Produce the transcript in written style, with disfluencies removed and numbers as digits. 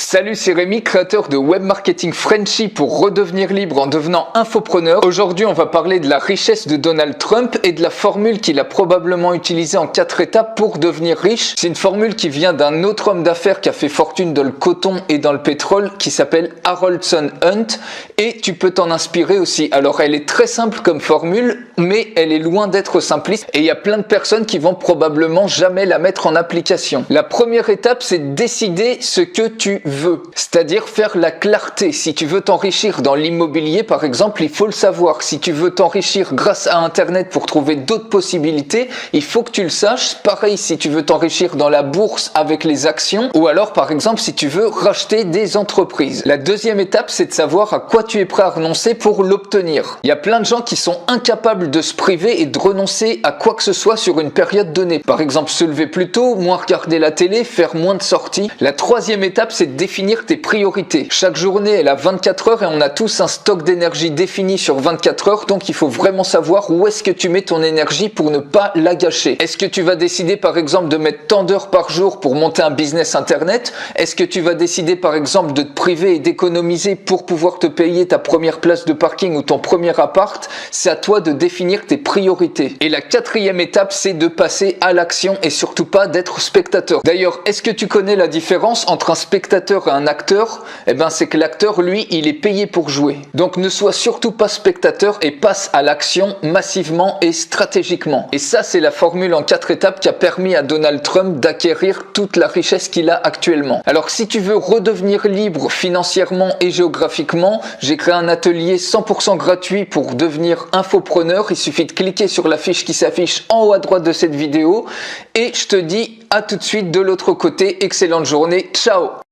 Salut, c'est Rémi, créateur de Web Marketing Frenchy pour redevenir libre en devenant infopreneur. Aujourd'hui, on va parler de la richesse de Donald Trump et de la formule qu'il a probablement utilisée en 4 étapes pour devenir riche. C'est une formule qui vient d'un autre homme d'affaires qui a fait fortune dans le coton et dans le pétrole, qui s'appelle Haroldson Hunt, et tu peux t'en inspirer aussi. Alors, elle est très simple comme formule, mais elle est loin d'être simpliste et il y a plein de personnes qui vont probablement jamais la mettre en application. La première étape, c'est décider ce que tu veux, c'est-à-dire faire la clarté. Si tu veux t'enrichir dans l'immobilier par exemple, il faut le savoir. Si tu veux t'enrichir grâce à internet pour trouver d'autres possibilités, il faut que tu le saches. Pareil si tu veux t'enrichir dans la bourse avec les actions, ou alors par exemple si tu veux racheter des entreprises. La deuxième étape, c'est de savoir à quoi tu es prêt à renoncer pour l'obtenir. Il y a plein de gens qui sont incapables de se priver et de renoncer à quoi que ce soit sur une période donnée. Par exemple se lever plus tôt, moins regarder la télé, faire moins de sorties. La troisième étape, c'est de définir tes priorités. Chaque journée, elle a 24 heures et on a tous un stock d'énergie défini sur 24 heures, donc il faut vraiment savoir où est-ce que tu mets ton énergie pour ne pas la gâcher. Est-ce que tu vas décider par exemple de mettre tant d'heures par jour pour monter un business internet? Est-ce que tu vas décider par exemple de te priver et d'économiser pour pouvoir te payer ta première place de parking ou ton premier appart? C'est à toi de définir tes priorités. Et la quatrième étape, c'est de passer à l'action et surtout pas d'être spectateur. D'ailleurs, est-ce que tu connais la différence entre un spectateur et un acteur? Eh ben, c'est que l'acteur, lui, il est payé pour jouer. Donc, ne sois surtout pas spectateur et passe à l'action massivement et stratégiquement. Et ça, c'est la formule en 4 étapes qui a permis à Donald Trump d'acquérir toute la richesse qu'il a actuellement. Alors, si tu veux redevenir libre financièrement et géographiquement, j'ai créé un atelier 100% gratuit pour devenir infopreneur. Il suffit de cliquer sur la fiche qui s'affiche en haut à droite de cette vidéo. Et je te dis à tout de suite de l'autre côté. Excellente journée. Ciao!